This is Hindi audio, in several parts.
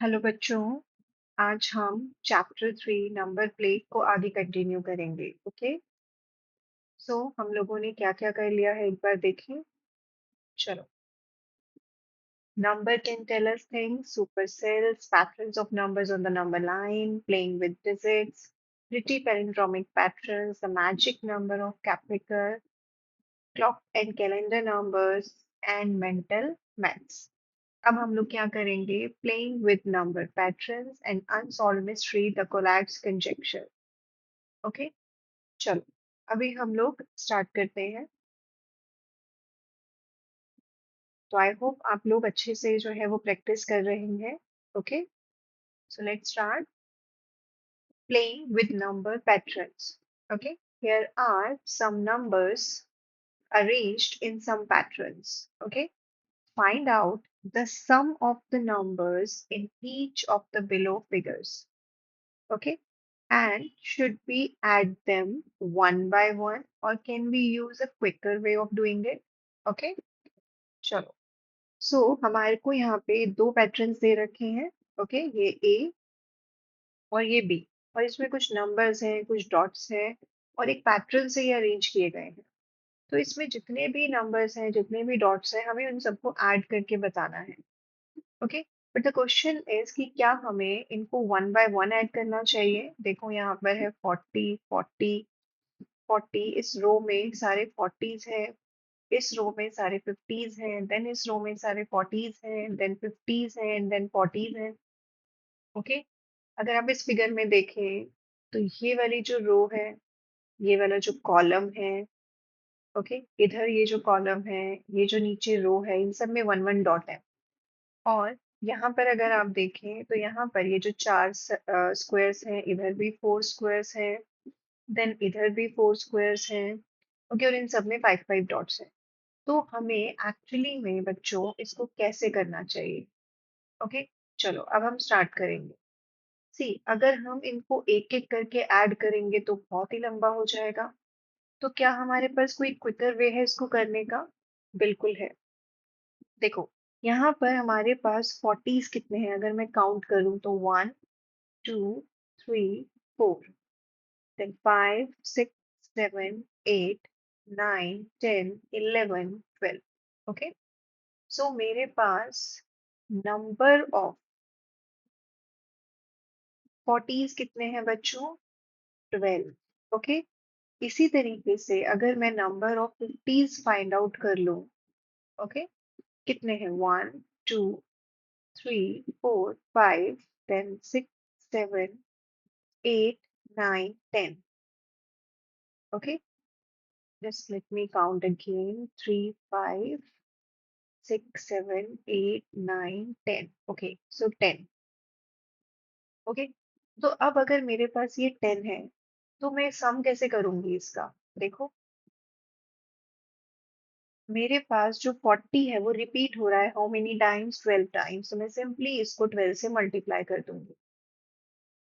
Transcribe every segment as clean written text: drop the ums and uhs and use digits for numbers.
हेलो बच्चों। आज हम चैप्टर 3 नंबर प्लेट को आगे कंटिन्यू करेंगे। ओके, सो हम लोगों ने क्या क्या कर लिया है एक बार देखें। चलो, number can tell us things, supercells, patterns of numbers on the number line, playing with digits, pretty palindromic patterns, the magic number of Capricorn, clock and calendar numbers, and mental maths। अब हम लोग क्या करेंगे? Playing with number patterns and unsolve mystery, the collapse conjecture. Okay, चलो अभी हम लोग स्टार्ट करते हैं। तो आई होप आप लोग अच्छे से जो है वो प्रैक्टिस कर रहे हैं। Okay, so let's start playing with number patterns. Okay, here are some numbers arranged in some patterns. Okay, find out the sum of the numbers in each of the below figures. Okay, and should we add them one by one, or can we use a quicker way of doing it? Okay, चलो। हमारे को यहाँ पे दो पैटर्न्स दे रखे हैं। ओके, ये ए और ये बी, और इसमें कुछ नंबर्स हैं, कुछ डॉट्स हैं, और एक पैटर्न से ये अरेंज किए गए हैं। तो इसमें जितने भी नंबर्स हैं, जितने भी डॉट्स हैं, हमें उन सबको ऐड करके बताना है। Okay, but the question is कि क्या हमें इनको वन बाय वन ऐड करना चाहिए? देखो यहाँ पर है 40 40 40। इस रो में सारे 40s हैं, इस रो में सारे 50s हैं, देन इस रो में सारे 40s हैं, देन 50s हैं, देन 40s हैं। ओके, अगर आप इस फिगर में देखें तो ये वाली जो रो है, ये वाला जो कॉलम है, ओके, इधर ये जो कॉलम है, ये जो नीचे रो है, इन सब में वन वन डॉट है। और यहाँ पर अगर आप देखें तो यहाँ पर ये जो चार स्क्वायर्स हैं, इधर भी फोर स्क्वायर्स हैं, देन इधर भी फोर स्क्वायर्स हैं। ओके, और इन सब में फाइव फाइव डॉट्स हैं। तो हमें एक्चुअली में बच्चों इसको कैसे करना चाहिए? ओके, चलो अब हम स्टार्ट करेंगे। सी, अगर हम इनको एक एक करके ऐड करेंगे तो बहुत ही लंबा हो जाएगा। तो क्या हमारे पास कोई क्विकर वे है इसको करने का? बिल्कुल है। देखो, यहाँ पर हमारे पास 40s कितने हैं? अगर मैं काउंट करूं तो 1 2 3 4, देन 5 6 7 8 9 10 11 12। ओके, सो मेरे पास नंबर ऑफ 40s कितने हैं बच्चों? 12। ओके, इसी तरीके से अगर मैं number of 50s find out कर लूं, ओके, कितने हैं? 1 2 3 4 5, then 6 7 8 9 10। Okay, just let me count again: 3 5 6 7 8 9 10। Okay, सो 10। ओके, तो अब अगर मेरे पास ये 10 है तो मैं सम कैसे करूंगी इसका? देखो, मेरे पास जो 40 है वो रिपीट हो रहा है हाउ मेनी टाइम्स? 12 टाइम्स। तो मैं सिंपली इसको 12 से मल्टीप्लाई कर दूंगी।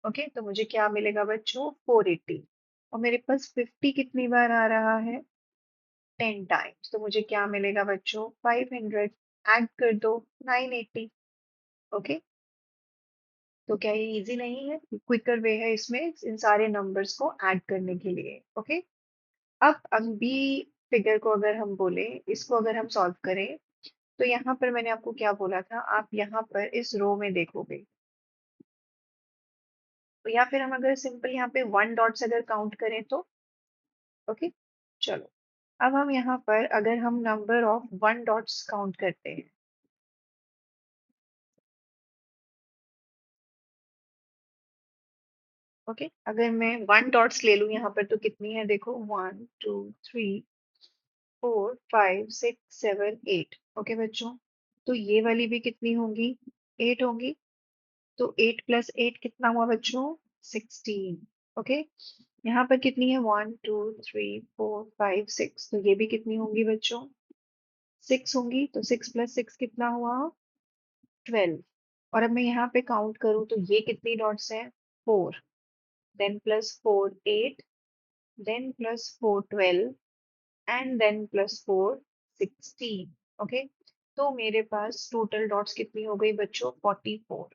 ओके, तो मुझे क्या मिलेगा बच्चों? 480। और मेरे पास 50 कितनी बार आ रहा है? 10 टाइम्स। तो मुझे क्या मिलेगा बच्चों? 500। ऐड कर दो, 980। ओके, तो क्या ये इजी नहीं है? क्विकर वे है इसमें इन सारे नंबर्स को ऐड करने के लिए। ओके, अब अगली फिगर को अगर हम बोले, इसको अगर हम सॉल्व करें, तो यहाँ पर मैंने आपको क्या बोला था? आप यहाँ पर इस रो में देखोगे, तो या फिर हम अगर सिंपल यहाँ पे वन डॉट्स अगर काउंट करें तो, ओके, चलो अब हम यहाँ पर अगर हम number of one dots count करते हैं, ओके, अगर मैं वन डॉट्स ले लूँ यहाँ पर तो कितनी है? देखो, 1 2 3 4 5 6 7 8। ओके बच्चों, तो ये वाली भी कितनी होंगी? 8 होंगी। तो 8 + 8 कितना हुआ बच्चों? 16। ओके, यहाँ पर कितनी है? 1 2 3 4 5 6। तो ये भी कितनी होंगी बच्चों? 6 होंगी। तो 6 + 6 कितना हुआ? 12। और अब मैं यहाँ पे काउंट करूँ तो ये कितनी डॉट्स हैं? 4, then +4 8, then +4 12, and then +4 16। Okay, तो मेरे पास टोटल डॉट्स कितनी हो गई बच्चों? 44।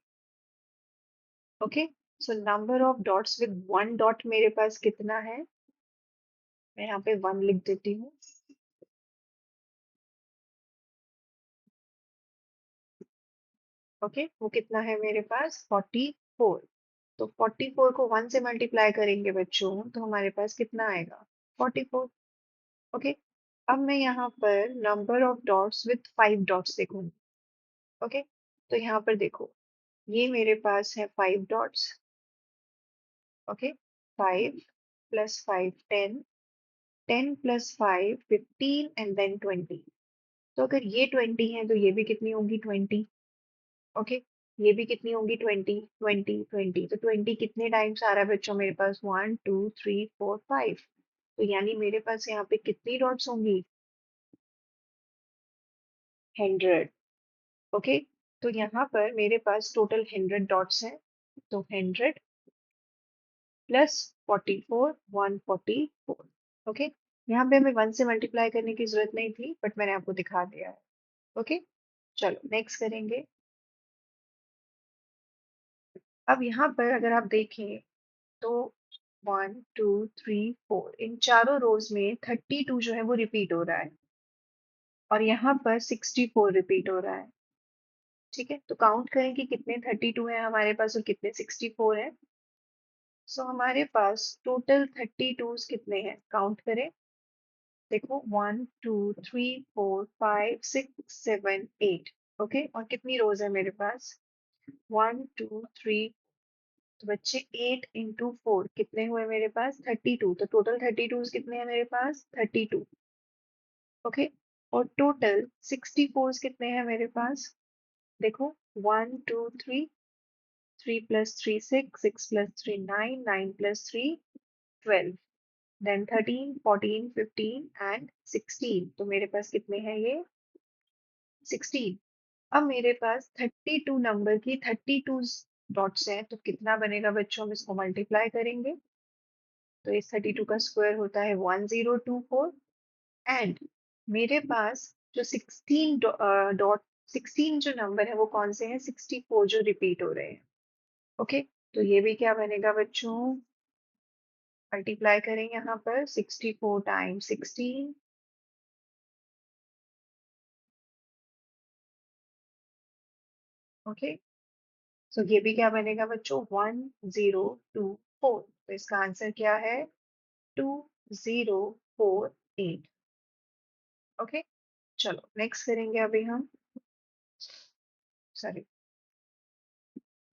Okay, so number of dots with one dot मेरे पास कितना है? मैं यहाँ पे वन लिख देती हूँ। ओके, वो कितना है मेरे पास? 44। तो 44 को 1 से मल्टीप्लाई करेंगे बच्चों, तो हमारे पास कितना आएगा? 44। ओके, अब मैं यहाँ पर number of dots with 5 dots देखूंगी। ओके, तो यहाँ पर देखो, ये मेरे पास है 5 dots. Okay, 5 plus 5 10, 10 plus 5 15 and then 20। तो अगर ये 20 है तो ये भी कितनी होगी? 20। ओके, ये भी कितनी होगी? 20 20 20। तो 20 कितने टाइम्स आ रहा है बच्चों मेरे पास? 1 2 3 4 5। तो यानी मेरे पास यहाँ पे कितनी डॉट्स होंगी? 100। ओके, तो यहाँ पर मेरे पास टोटल 100 डॉट्स हैं। तो 100 प्लस 44 144। ओके, यहाँ पे हमें 1 से मल्टीप्लाई करने की जरूरत नहीं थी, बट मैंने आपको दिखा दिया है। ओके, चलो नेक्स्ट करेंगे। अब यहाँ पर अगर आप देखें तो 1 2 3 4, इन चारों रोज में 32 जो है वो रिपीट हो रहा है, और यहाँ पर 64 रिपीट हो रहा है। ठीक है, तो काउंट करें कि कितने 32 है हमारे पास और कितने 64 है। सो हमारे पास टोटल 32 कितने हैं? काउंट करें। देखो, 1 2 3 4 5 6 7 8। ओके, और कितनी रोज है मेरे पास? 1 2 3। तो बच्चे 8 इंटू 4 कितने हुए मेरे पास? 32। तो टोटल 32 कितने हैं मेरे पास? 32। ओके, और टोटल 64 कितने हैं मेरे पास? देखो, 1 2 3, 3 plus 3 6, 6 plus 3 9, 9 plus 3 12, then 13 14 15 and 16। तो मेरे पास कितने हैं ये? 16। अब मेरे पास 32 नंबर की 32 डॉट्स हैं, तो कितना बनेगा बच्चों? हम इसको मल्टीप्लाई करेंगे। तो इस 32 का स्क्वायर होता है 1024। एंड मेरे पास जो 16 जो नंबर है वो कौन से हैं? 64 जो रिपीट हो रहे हैं। ओके, तो ये भी क्या बनेगा बच्चों? मल्टीप्लाई करें यहाँ पर 64 टाइम्स 16। ओके, तो ये भी क्या बनेगा बच्चों? 1024। तो इसका आंसर क्या है? 2048। ओके, चलो नेक्स्ट करेंगे अभी हम। सॉरी,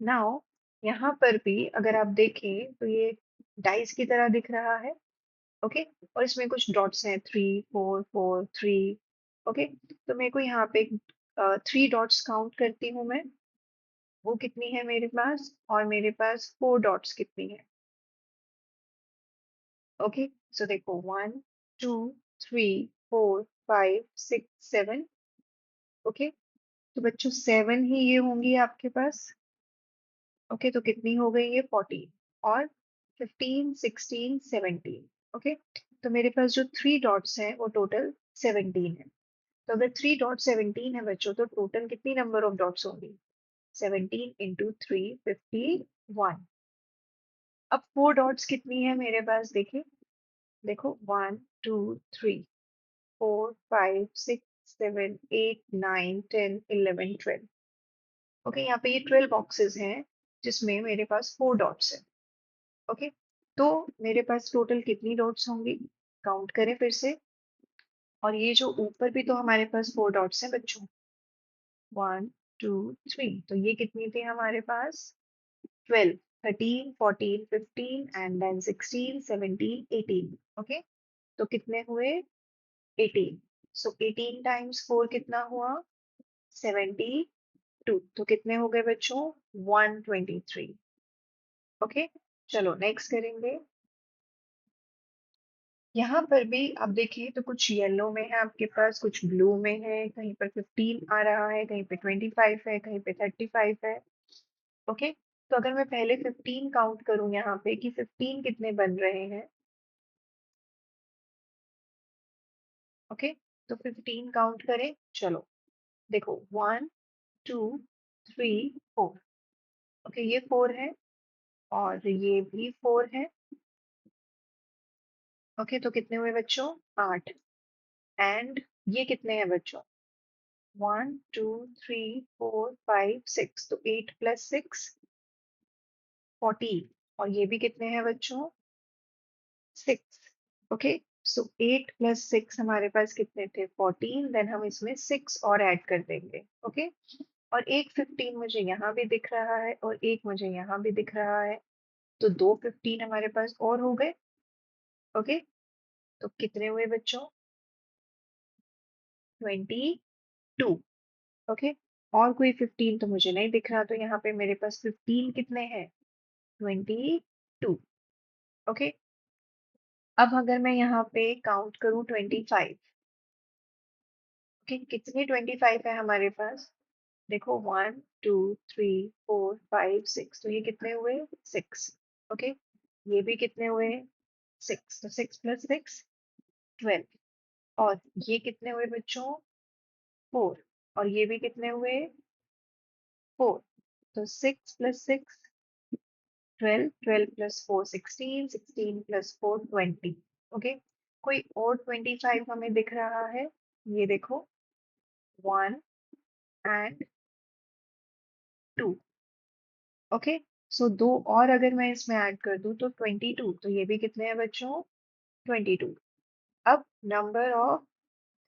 नाउ यहाँ पर भी अगर आप देखें तो ये डाइस की तरह दिख रहा है। ओके, और इसमें कुछ डॉट्स हैं, 3 4 4 3। ओके, तो मेरे को यहाँ पे 3 डॉट्स काउंट करती हूँ मैं। वो कितनी है मेरे पास? और मेरे पास 4 डॉट्स कितनी है? ओके, सो देखो, 1 2 3 4 5 6 7। ओके, तो बच्चों 7 ही ये होंगी आपके पास। ओके, तो कितनी हो गई ये? 14 और 15 16 17। ओके, तो मेरे पास जो 3 डॉट्स हैं वो टोटल 17 है। तो अगर 3 डॉट 17 है बच्चों, तो टोटल कितनी नंबर ऑफ डॉट्स होंगी? 17 इंटू 3 51। अब 4 डॉट्स कितनी है मेरे पास? देखिए, देखो, 1 2 3 4 5 6 7 8 9 10 11 12। ओके, यहाँ पे ये 12 बॉक्सेस हैं जिसमें मेरे पास 4 डॉट्स है। ओके, तो मेरे पास टोटल कितनी डॉट्स होंगी? काउंट करें फिर से। और ये जो ऊपर भी तो हमारे पास 4 डॉट्स हैं बच्चों। 1 2 3। तो ये कितनी थी हमारे पास? 12 13 14 15 एंड देन 16 17 18। ओके, तो कितने हुए? 18। सो 18 टाइम्स 4 कितना हुआ? 72। तो कितने हो गए बच्चों? 123। ओके, चलो नेक्स्ट करेंगे। यहाँ पर भी आप देखिए तो कुछ येलो में है आपके पास, कुछ ब्लू में है, कहीं पर 15 आ रहा है, कहीं पे 25 है, कहीं पे 35 है। ओके, तो अगर मैं पहले 15 काउंट करूं यहाँ पे कि 15 कितने बन रहे हैं। ओके, तो 15 काउंट करें, चलो। देखो, 1 2 3 4। ओके, ये 4 है। और ये भी 4 है। ओके, तो कितने हुए बच्चों? 8। एंड ये कितने हैं बच्चों? 1 2 3 4 5 6, तो 8 + 6 14। और ये भी कितने हैं बच्चों? 6। ओके, सो 8 + 6 हमारे पास कितने थे? 14। देन हम इसमें 6 और ऐड कर देंगे। ओके, और एक 15 मुझे यहाँ भी दिख रहा है और एक मुझे यहाँ भी दिख रहा है, तो दो 15 हमारे पास और हो गए। ओके, तो कितने हुए बच्चों? 22। ओके, और कोई 15 तो मुझे नहीं दिख रहा, तो यहाँ पे मेरे पास 15 कितने हैं? 22। ओके, अब अगर मैं यहाँ पे काउंट करूँ 25। ओके, कितने 25 है हमारे पास? देखो 1 2 3 4 5 6, तो ये कितने हुए? 6। ओके, ये भी कितने हुए? 6। तो 6 + 6 12। और ये कितने हुए बच्चों? 4। और ये भी कितने हुए? 4। तो 6 + 6 12, 12 + 4 16, 16 + 4 20। ओके, कोई और 25 हमें दिख रहा है? ये देखो 1 एंड 2। ओके, सो दो और अगर मैं इसमें ऐड कर दूं तो 22। तो ये भी कितने हैं बच्चों? 22। अब नंबर ऑफ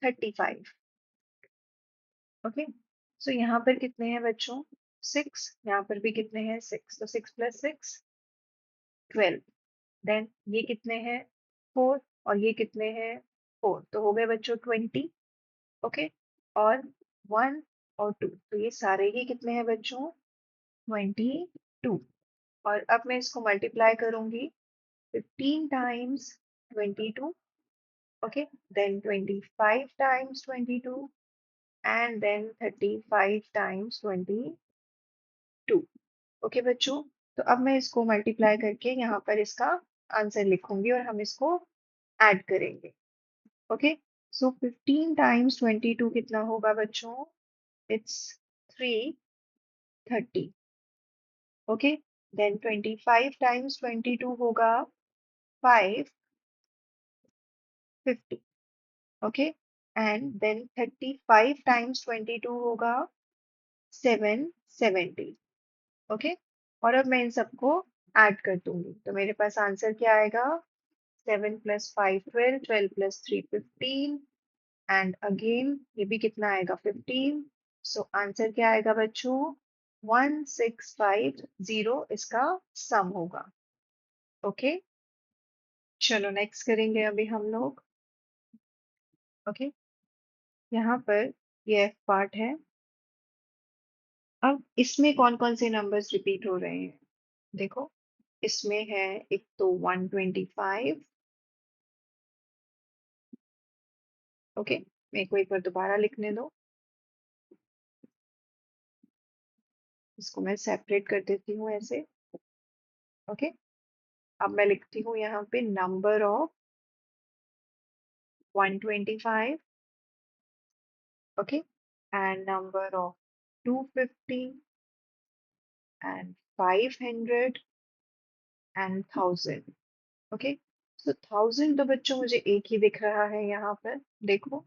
35। ओके, सो यहाँ पर कितने हैं बच्चों? 6। यहाँ पर भी कितने हैं? 6। तो 6 + 6 12। देन ये कितने हैं? 4। और ये कितने हैं? 4। तो हो गए बच्चों 20। ओके, और 1 और 2, तो ये सारे ही कितने हैं बच्चों? 22। और अब मैं इसको मल्टीप्लाई करूंगी 15 times 22। Okay, then 25 times 22, and then 35 times 22। Okay बच्चों, तो अब मैं इसको मल्टीप्लाई करके यहाँ पर इसका आंसर लिखूंगी और हम इसको ऐड करेंगे। ओके, सो 15 टाइम्स 22 कितना होगा बच्चों? इट्स 330। ओके, देन 25 टाइम्स 22 होगा 550। ओके, एंड देन 35 टाइम्स 22 होगा 770। ओके, और अब मैं इन सबको ऐड कर दूंगी, तो मेरे पास आंसर क्या आएगा? 7 + 5 12, 12 + 3 15, एंड अगेन ये भी कितना आएगा? 15। सो आंसर क्या आएगा बच्चों? 1650 इसका सम होगा। ओके, चलो नेक्स्ट करेंगे अभी हम लोग। ओके, यहाँ पर ये एफ पार्ट है। अब इसमें कौन कौन से नंबर्स रिपीट हो रहे हैं? देखो, इसमें है एक तो 125। ओके, मेरे को एक बार दोबारा लिखने दो, इसको मैं सेपरेट कर देती हूँ ऐसे। ओके, अब मैं लिखती हूँ यहाँ पे number of 125। Okay, and number of 250 and 500 and 1000। Okay, so 1000 तो बच्चों मुझे एक ही दिख रहा है यहाँ पर। देखो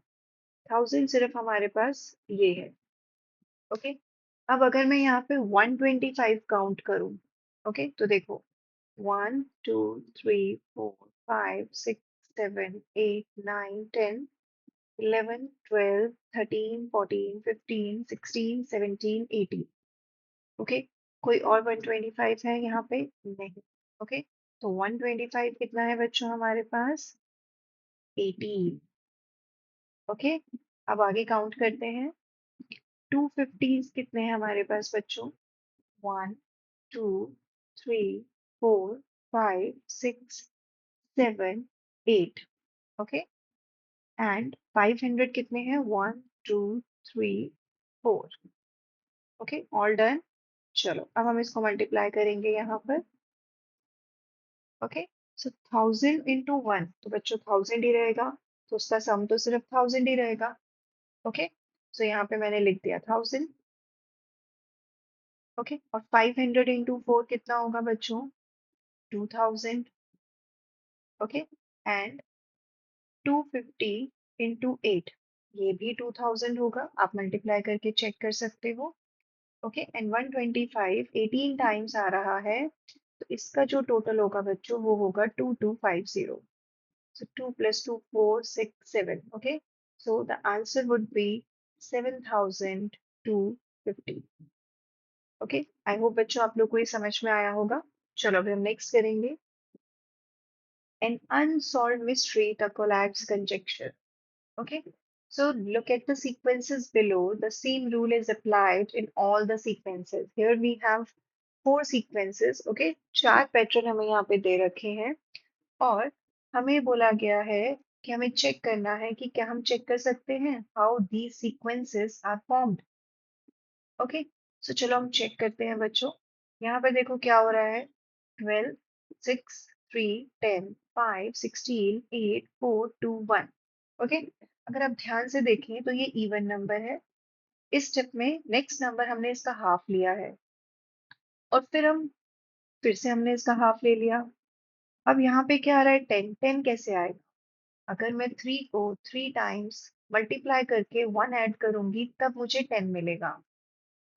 1000 सिर्फ हमारे पास ये है। ओके, अब अगर मैं यहाँ पे 125 काउंट करूँ, ओके, तो देखो 1 2 3 4 5 6 7 8 9 10 11 12 13 14 15 16 17 18। ओके, कोई और 125 है यहाँ पे? नहीं। ओके, तो 125 कितना है बच्चों हमारे पास? 18। ओके, अब आगे काउंट करते हैं। 250 कितने हैं हमारे पास बच्चों? 1 2 3 4 5 6 7 8। ओके, एंड 500 कितने हैं? 1 2 3 4। Okay, all done. चलो अब हम इसको मल्टीप्लाई करेंगे यहाँ पर। ओके, सो 1000 × 1, तो बच्चों 1000 ही रहेगा, तो उसका सम तो सिर्फ 1000 ही रहेगा। ओके, सो यहाँ पे मैंने लिख दिया 1000। ओके, और 500 × 4 कितना होगा बच्चों? 2000, ओके, एंड 250 इंटू 8, ये भी 2000 होगा, आप मल्टीप्लाई करके चेक कर सकते हो। ओके, एंड 125 18 टाइम्स आ रहा है, तो इसका जो टोटल होगा बच्चों वो होगा 2250। So 2 plus 2, 4, 6, 7. Okay. So the answer would be 7250. Okay. I hope बच्चों आप लोग को ये समझ में आया होगा। चलो अभी हम नेक्स्ट करेंगे। An unsolved mystery, the collapse conjecture. Okay. So look at the sequences below. The same rule is applied in all the sequences. Here we have four sequences. Okay. चार पैटर्न हमें यहाँ पे दे रखे हैं और हमें बोला गया है कि हमें चेक करना है कि क्या हम चेक कर सकते हैं how these sequences are formed. Okay, so चलो हम चेक करते हैं बच्चों। यहाँ पर देखो क्या हो रहा है, 12, 6, 3, 10, 5, 16, 8, 4, 2, 1। ओके, अगर आप ध्यान से देखें तो ये इवन नंबर है। इस स्टेप में नेक्स्ट नंबर हमने इसका हाफ लिया है और फिर से हमने इसका हाफ ले लिया। अब यहाँ पे क्या आ रहा है, 10, 10 कैसे आएगा? अगर मैं 3 को 3 टाइम्स मल्टीप्लाई करके 1 ऐड करूंगी तब मुझे 10 मिलेगा।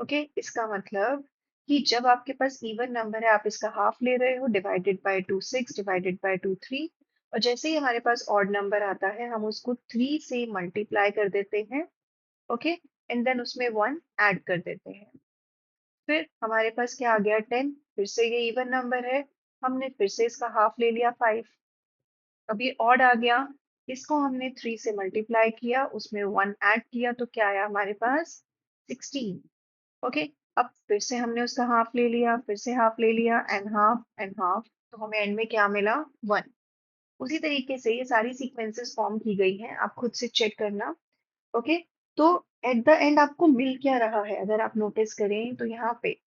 ओके, इसका मतलब कि जब आपके पास इवन नंबर है आप इसका हाफ ले रहे हो, डिवाइडेड बाय 2 6, डिवाइडेड बाय 2 3, और जैसे ही हमारे पास ऑड नंबर आता है हम उसको 3 से मल्टीप्लाई कर देते हैं। ओके, एंड देन उसमें 1 ऐड कर देते हैं। फिर हमारे पास क्या आ गया, 10। फिर से ये इवन नंबर है, हमने फिर से इसका हाफ ले लिया, 5। अभी ऑड आ गया, इसको हमने 3 से मल्टीप्लाई किया, उसमें 1 ऐड किया, तो क्या आया हमारे पास, 16। ओके, अब फिर से हमने उसका हाफ ले लिया, फिर से हाफ ले लिया, एंड हाफ, तो हमें एंड में क्या मिला, 1। उसी तरीके से ये सारी सीक्वेंसेस फॉर्म की गई हैं, आप खुद से चेक करना। ओके, तो एट द एंड आपको मिल क्या रहा है, अगर आप नोटिस करें तो यहाँ पे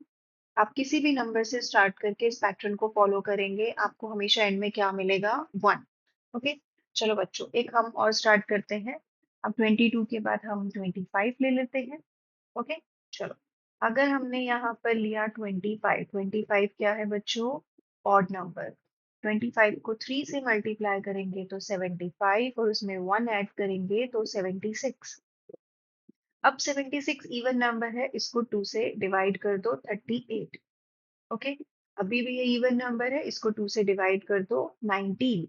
आप किसी भी नंबर से स्टार्ट करके इस पैटर्न को फॉलो करेंगे, आपको हमेशा एंड में क्या मिलेगा, 1। ओके, चलो बच्चों एक हम और स्टार्ट करते हैं। अब 22 के बाद हम 25 ले लेते हैं। ओके, चलो अगर हमने यहाँ पर लिया 25, 25 क्या है बच्चों, ऑड नंबर। 25 को 3 से मल्टीप्लाई करेंगे तो 75, और उसमें 1 ऐड करेंगे तो 76। अब 76 इवन नंबर है, इसको 2 से डिवाइड कर दो, 38। ओके, अभी भी ये इवन नंबर है, इसको 2 से डिवाइड कर दो, 19।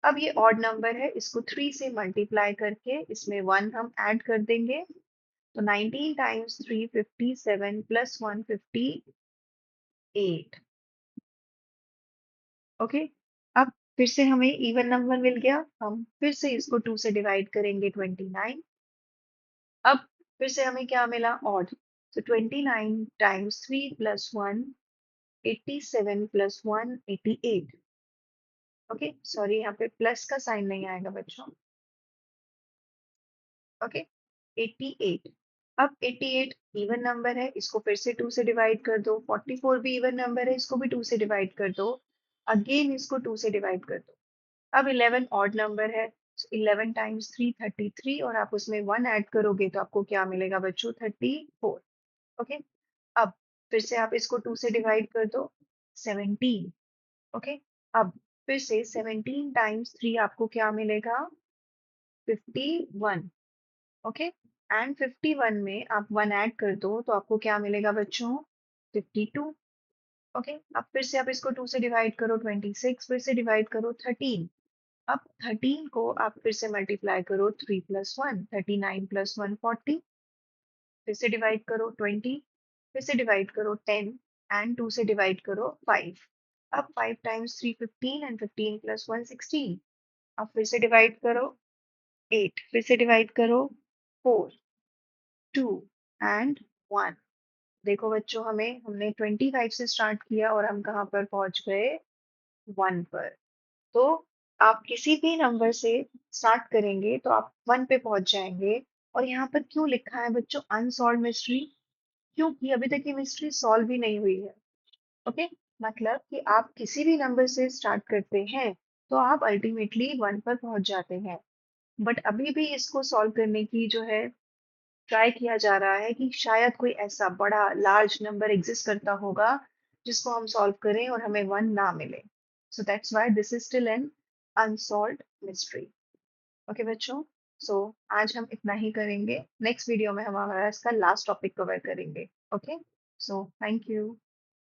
अब ये ऑड नंबर है, इसको 3 से मल्टीप्लाई करके इसमें 1 हम ऐड कर देंगे, तो 19 टाइम्स 3 57 प्लस 1 58। ओके, अब फिर से हमें इवन नंबर मिल गया, हम फिर से इसको 2 से डिवाइड करेंगे, 29। अब फिर से हमें क्या मिला, ऑड, तो 29 times 3 plus 1 87 plus 1 88। Okay, sorry यहाँ पे प्लस का साइन नहीं आएगा बच्चों। ओके, 88। अब 88 इवन नंबर है, इसको फिर से 2 से डिवाइड कर दो, 44 भी इवन नंबर है, इसको भी 2 से डिवाइड कर दो, अगेन इसको 2 से डिवाइड कर दो। अब 11 ऑड नंबर है, 11 टाइम्स 3 33, और आप उसमें 1 ऐड करोगे तो आपको क्या मिलेगा बच्चों, 34। ओके, अब फिर से आप इसको 2 से डिवाइड कर दो, 17। ओके, अब फिर से 17 टाइम्स 3 आपको क्या मिलेगा, 51। ओके, एंड 51 में आप 1 ऐड कर दो तो आपको क्या मिलेगा बच्चों, 52। ओके, अब फिर से आप इसको 2 से डिवाइड करो, 26, फिर से डिवाइड करो, 13। अब 13 को आप फिर से मल्टीप्लाई करो, 3 प्लस 1 39 प्लस 1 40, फिर से डिवाइड करो, 20, फिर से डिवाइड करो, 10, एंड 2 से डिवाइड करो, 5। अब 5 टाइम्स 3 15, एंड 15 प्लस 1 16। अब फिर से डिवाइड करो, 8, फिर से डिवाइड करो, 4, 2 एंड 1। देखो बच्चों, हमने 25 से स्टार्ट किया और हम कहाँ पर पहुंच गए, 1 पर। तो आप किसी भी नंबर से स्टार्ट करेंगे तो आप 1 पे पहुंच जाएंगे। और यहाँ पर क्यों लिखा है बच्चों अनसॉल्व मिस्ट्री, क्योंकि अभी तक ये मिस्ट्री सॉल्व ही नहीं हुई है। ओके, मतलब कि आप किसी भी नंबर से स्टार्ट करते हैं तो आप अल्टीमेटली 1 पर पहुंच जाते हैं, बट अभी भी इसको सॉल्व करने की जो है ट्राई किया जा रहा है कि शायद कोई ऐसा बड़ा लार्ज नंबर एग्जिस्ट करता होगा जिसको हम सॉल्व करें और हमें 1 ना मिले। So that's why this is still an unsolved mystery. Okay बच्चों, सो आज हम इतना ही करेंगे। नेक्स्ट वीडियो में हम हमारा इसका लास्ट टॉपिक कवर करेंगे। Okay, so thank you.